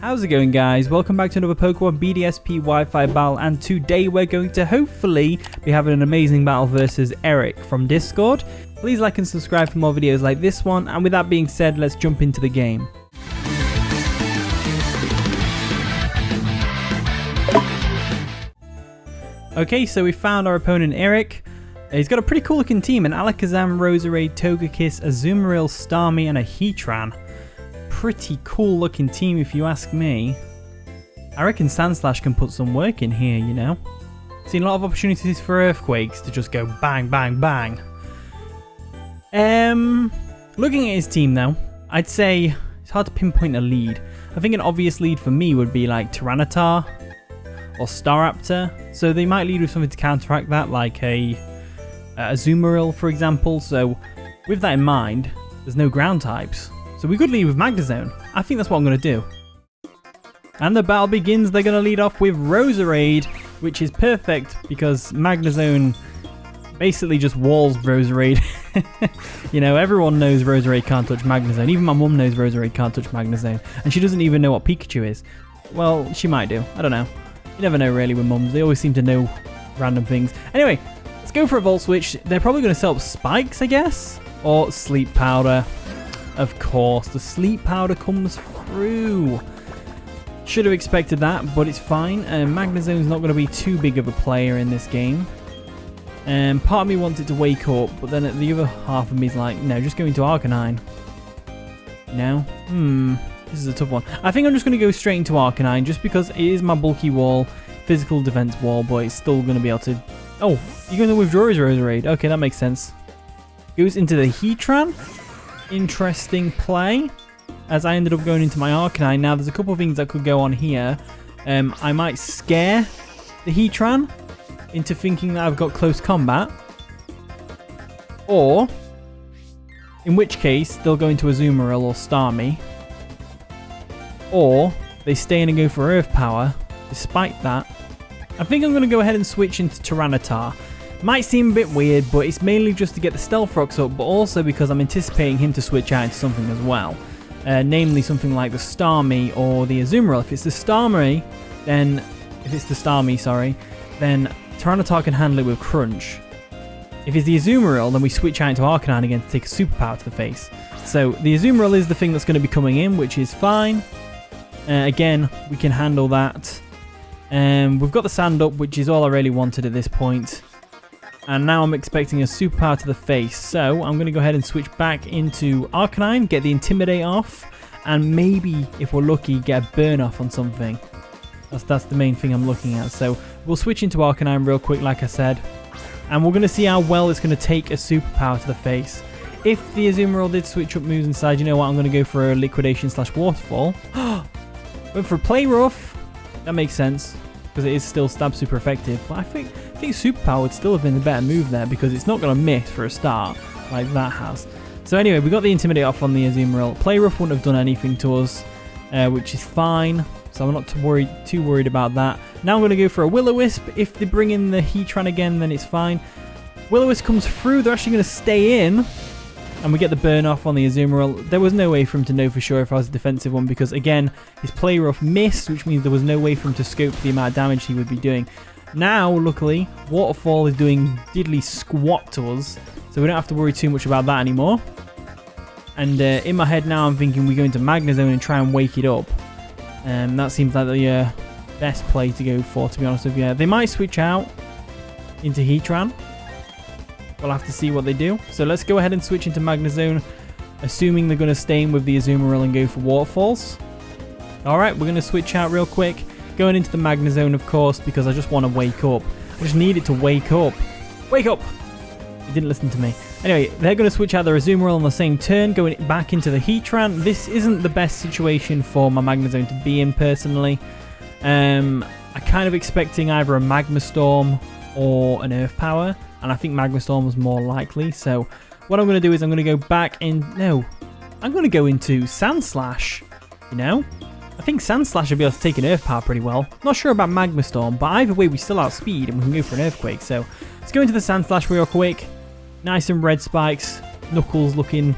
How's it going, guys? Welcome back to another Pokemon BDSP Wi-Fi battle, and today we're going to hopefully be having an amazing battle versus Eric from Discord. Please like and subscribe for more videos like this one, and with that being said, let's jump into the game. Okay, so we found our opponent Eric. He's got a pretty cool looking team: an Alakazam, Roserade, Togekiss, Azumarill, Starmie, and a Heatran. Pretty cool looking team if you ask me. I reckon Sandslash can put some work in here, you know. Seen a lot of opportunities for Earthquakes to just go bang, bang, bang. Looking at his team though, I'd say it's hard to pinpoint a lead. I think an obvious lead for me would be like Tyranitar or Staraptor. So they might lead with something to counteract that, like a Azumarill, for example. So with that in mind, there's no ground types. So we could lead with Magnezone. I think that's what I'm going to do. And the battle begins. They're going to lead off with Roserade, which is perfect because Magnezone basically just walls Roserade. You know, everyone knows Roserade can't touch Magnezone. Even my mum knows Roserade can't touch Magnezone. And she doesn't even know what Pikachu is. Well, she might do. I don't know. You never know really with mums. They always seem to know random things. Anyway, let's go for a Volt Switch. They're probably going to set up Spikes, I guess. Or Sleep Powder. Of course, the Sleep Powder comes through. Should have expected that, but it's fine. Magnezone's not going to be too big of a player in this game. Part of me wants it to wake up, but then the other half of me is like, no, just go into Arcanine. No? This is a tough one. I think I'm just going to go straight into Arcanine, just because it is my bulky wall, physical defense wall, but it's still going to be able to... Oh, you're going to withdraw his Roserade. Okay, that makes sense. Goes into the Heatran. Interesting play, as I ended up going into my Arcanine. Now there's a couple of things that could go on here. I might scare the Heatran into thinking that I've got close combat, or in which case they'll go into Azumarill or Starmie, or they stay in and go for Earth Power. Despite that, I think I'm going to go ahead and switch into Tyranitar. Might seem a bit weird, but it's mainly just to get the Stealth Rocks up, but also because I'm anticipating him to switch out into something as well. Namely something like the Starmie or the Azumarill. If it's the Starmie, then Tyranitar can handle it with Crunch. If it's the Azumarill, then we switch out into Arcanine again to take a superpower to the face. So the Azumarill is the thing that's going to be coming in, which is fine. Again, we can handle that. We've got the Sand up, which is all I really wanted at this point. And now I'm expecting a superpower to the face. So I'm going to go ahead and switch back into Arcanine, get the Intimidate off, and maybe, if we're lucky, get a burn off on something. That's the main thing I'm looking at. So we'll switch into Arcanine real quick, like I said. And we're going to see how well it's going to take a superpower to the face. If the Azumarill did switch up moves inside, you know what? I'm going to go for a Liquidation / Waterfall. Went for a Play Rough. That makes sense, because it is still stab super effective. But I think Superpower would still have been the better move there, because it's not going to miss for a start like that has. So anyway, we got the Intimidate off on the Azumarill. Play Rough wouldn't have done anything to us, which is fine. So I'm not too worried about that. Now I'm going to go for a Will-O-Wisp. If they bring in the Heatran again, then it's fine. Will-O-Wisp comes through. They're actually going to stay in. And we get the burn off on the Azumarill. There was no way for him to know for sure if I was a defensive one, because again, his Play Rough missed, which means there was no way for him to scope the amount of damage he would be doing. Now, luckily, Waterfall is doing diddly squat to us, so we don't have to worry too much about that anymore. And in my head now, I'm thinking we go into Magnezone and try and wake it up. That seems like the best play to go for, to be honest with you. They might switch out into Heatran. We'll have to see what they do. So let's go ahead and switch into Magnezone, assuming they're going to stay in with the Azumarill and go for Waterfalls. Alright, we're going to switch out real quick. Going into the Magnezone, of course, because I just want to wake up. I just need it to wake up. Wake up! He didn't listen to me. Anyway, they're going to switch out their Azumarill on the same turn, going back into the Heatran. This isn't the best situation for my Magnezone to be in, personally. I'm kind of expecting either a Magma Storm or an Earth Power, and I think Magma Storm was more likely. So what I'm going to do is I'm going to go back in... No, I'm going to go into Sandslash, you know? I think Sandslash will be able to take an Earth Power pretty well. Not sure about Magma Storm, but either way we still outspeed and we can go for an Earthquake. So let's go into the Sandslash real quick. Nice and red spikes. Knuckles looking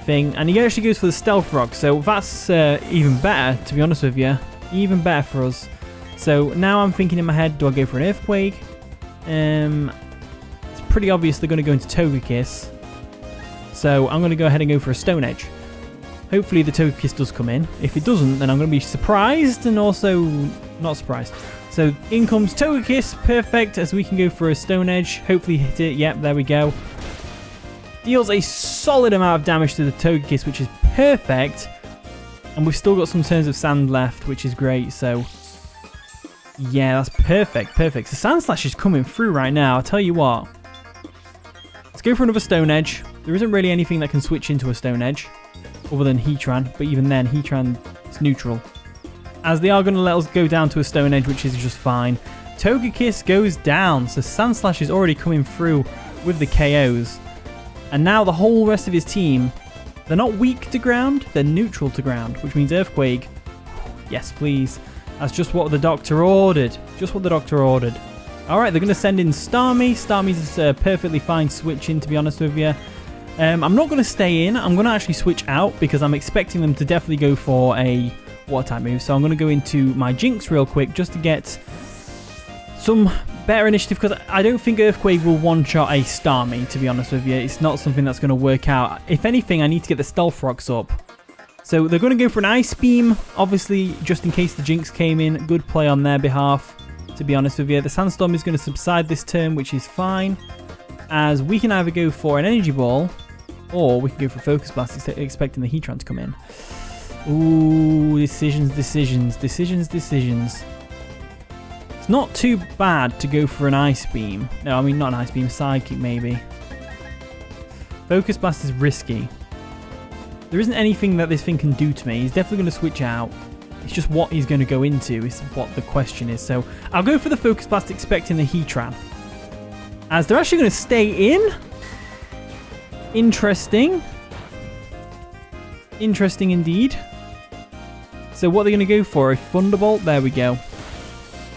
thing. And he actually goes for the Stealth Rock. So that's even better, to be honest with you. Even better for us. So now I'm thinking in my head, do I go for an Earthquake? It's pretty obvious they're going to go into Togekiss. So I'm going to go ahead and go for a Stone Edge. Hopefully the Togekiss does come in. If it doesn't, then I'm going to be surprised and also not surprised. So in comes Togekiss, perfect, as we can go for a Stone Edge. Hopefully hit it. Yep, there we go. Deals a solid amount of damage to the Togekiss, which is perfect. And we've still got some turns of Sand left, which is great. So yeah, that's perfect, perfect. So Sandslash is coming through right now. I'll tell you what. Let's go for another Stone Edge. There isn't really anything that can switch into a Stone Edge other than Heatran, but even then, Heatran is neutral. As they are going to let us go down to a Stone Edge, which is just fine. Togekiss goes down, so Sandslash is already coming through with the KOs. And now the whole rest of his team, they're not weak to ground, they're neutral to ground, which means Earthquake. Yes, please. That's just what the doctor ordered. Just what the doctor ordered. Alright, they're going to send in Starmie. Starmie's a perfectly fine switch in, to be honest with you. I'm not going to stay in. I'm going to actually switch out because I'm expecting them to definitely go for a water type move. So I'm going to go into my Jynx real quick just to get some better initiative because I don't think Earthquake will one-shot a Starmie, to be honest with you. It's not something that's going to work out. If anything, I need to get the Stealth Rocks up. So they're going to go for an Ice Beam, obviously, just in case the Jynx came in. Good play on their behalf, to be honest with you. The Sandstorm is going to subside this turn, which is fine, as we can either go for an Energy Ball or we can go for Focus Blast, expecting the Heatran to come in. Ooh, decisions. It's not too bad to go for an Ice Beam. No, I mean not an Ice Beam, Psychic maybe. Focus Blast is risky. There isn't anything that this thing can do to me. He's definitely going to switch out. It's just what he's going to go into is what the question is. So I'll go for the Focus Blast, expecting the Heatran. As they're actually going to stay in. Interesting. Interesting indeed. So what are they going to go for? A Thunderbolt? There we go.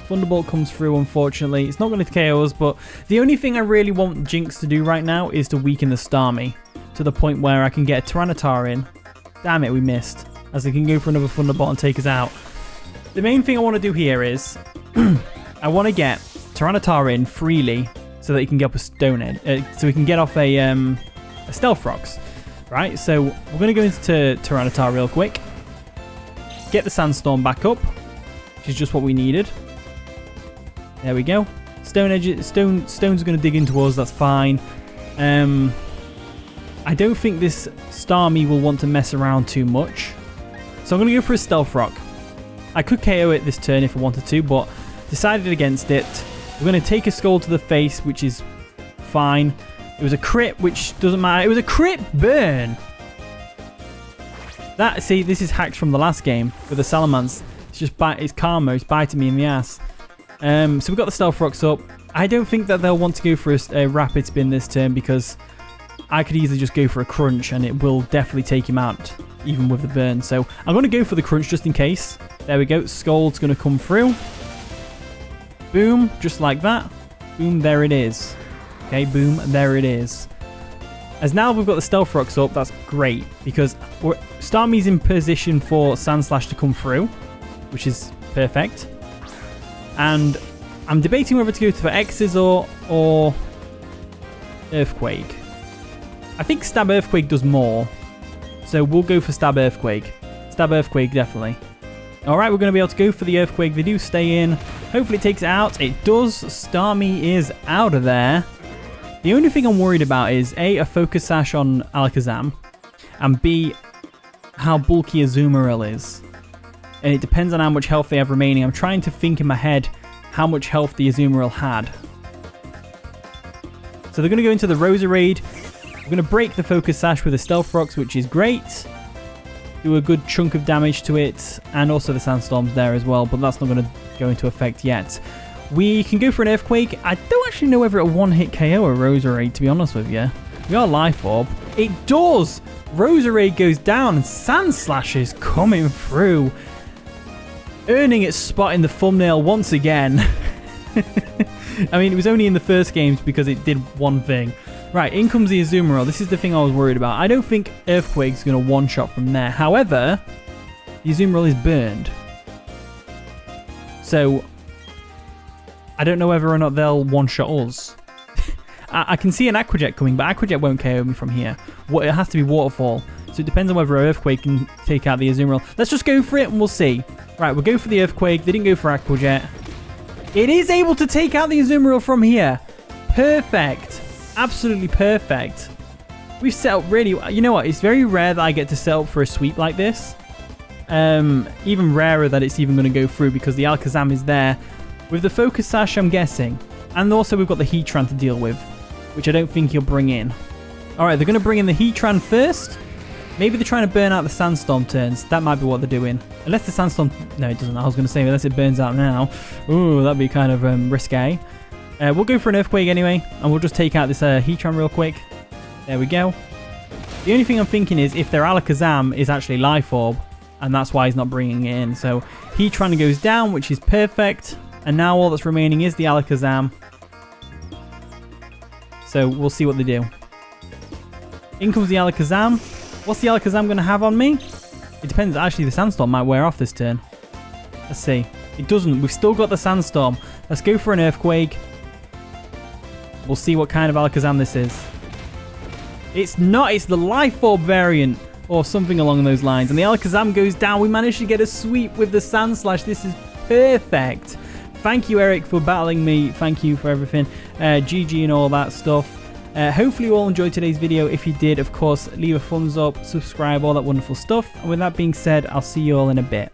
Thunderbolt comes through, unfortunately. It's not going to KO us, but the only thing I really want Jynx to do right now is to weaken the Starmie to the point where I can get a Tyranitar in. Damn it, we missed. As they can go for another Thunderbolt and take us out. The main thing I want to do here is I want to get Tyranitar in freely so that he can get up a Stone Edge, so we can get off a Stealth Rocks, right? So we're going to go into Tyranitar real quick, get the Sandstorm back up, which is just what we needed. There we go. Stone's going to dig into us. That's fine. I don't think this Starmie will want to mess around too much, so I'm going to go for a Stealth Rock. I could KO it this turn if I wanted to, but decided against it. We're going to take a Skull to the face, which is fine. It was a crit, which doesn't matter. It was a crit burn. See, this is hacks from the last game with the Salamence. It's just it's karma. It's biting me in the ass. So we've got the Stealth Rocks up. I don't think that they'll want to go for a Rapid Spin this turn because I could easily just go for a Crunch and it will definitely take him out, even with the burn. So I'm going to go for the Crunch just in case. There we go. Skull's going to come through. Boom, just like that. Boom, there it is. Okay, boom, there it is. As now we've got the Stealth Rocks up, that's great because Starmie's in position for Sandslash to come through, which is perfect. And I'm debating whether to go for X-Scissor or Earthquake. I think Stab Earthquake does more, so we'll go for Stab Earthquake. Stab Earthquake, definitely. Alright, we're going to be able to go for the Earthquake. They do stay in. Hopefully it takes it out. It does. Starmie is out of there. The only thing I'm worried about is A, Focus Sash on Alakazam, and B, how bulky Azumarill is. And it depends on how much health they have remaining. I'm trying to think in my head how much health the Azumarill had. So they're going to go into the Roserade. We're going to break the Focus Sash with the Stealth Rocks, which is great. Do a good chunk of damage to it, and also the Sandstorm's there as well, but that's not going to go into effect yet. We can go for an Earthquake. I don't actually know whether it'll one-hit KO a Roserade, to be honest with you. We are Life Orb. It does! Roserade goes down, and Sandslash is coming through, earning its spot in the thumbnail once again. I mean, it was only in the first games because it did one thing. Right, in comes the Azumarill. This is the thing I was worried about. I don't think Earthquake's going to one-shot from there. However, the Azumarill is burned. So, I don't know whether or not they'll one-shot us. I can see an Aqua Jet coming, but Aqua Jet won't KO me from here. It has to be Waterfall. So it depends on whether Earthquake can take out the Azumarill. Let's just go for it and we'll see. Right, we'll go for the Earthquake. They didn't go for Aqua Jet. It is able to take out the Azumarill from here. Perfect. Absolutely perfect. We've set up really... You know what? It's very rare that I get to set up for a sweep like this. Even rarer that it's even going to go through because the Alakazam is there. With the Focus Sash, I'm guessing. And also we've got the Heatran to deal with, which I don't think he'll bring in. Alright, they're going to bring in the Heatran first. Maybe they're trying to burn out the Sandstorm turns. That might be what they're doing. Unless the Sandstorm... No, it doesn't. I was going to say, unless it burns out now. Ooh, that'd be kind of risque. We'll go for an Earthquake anyway, and we'll just take out this Heatran real quick. There we go. The only thing I'm thinking is if their Alakazam is actually Life Orb, and that's why he's not bringing it in. So Heatran goes down, which is perfect. And now all that's remaining is the Alakazam. So we'll see what they do. In comes the Alakazam. What's the Alakazam going to have on me? It depends. Actually, the Sandstorm might wear off this turn. Let's see. It doesn't. We've still got the Sandstorm. Let's go for an Earthquake. We'll see what kind of Alakazam this is. It's not. It's the Life Orb variant or something along those lines. And the Alakazam goes down. We managed to get a sweep with the Sandslash. This is perfect. Thank you, Eric, for battling me. Thank you for everything. GG and all that stuff. Hopefully you all enjoyed today's video. If you did, of course, leave a thumbs up, subscribe, all that wonderful stuff. And with that being said, I'll see you all in a bit.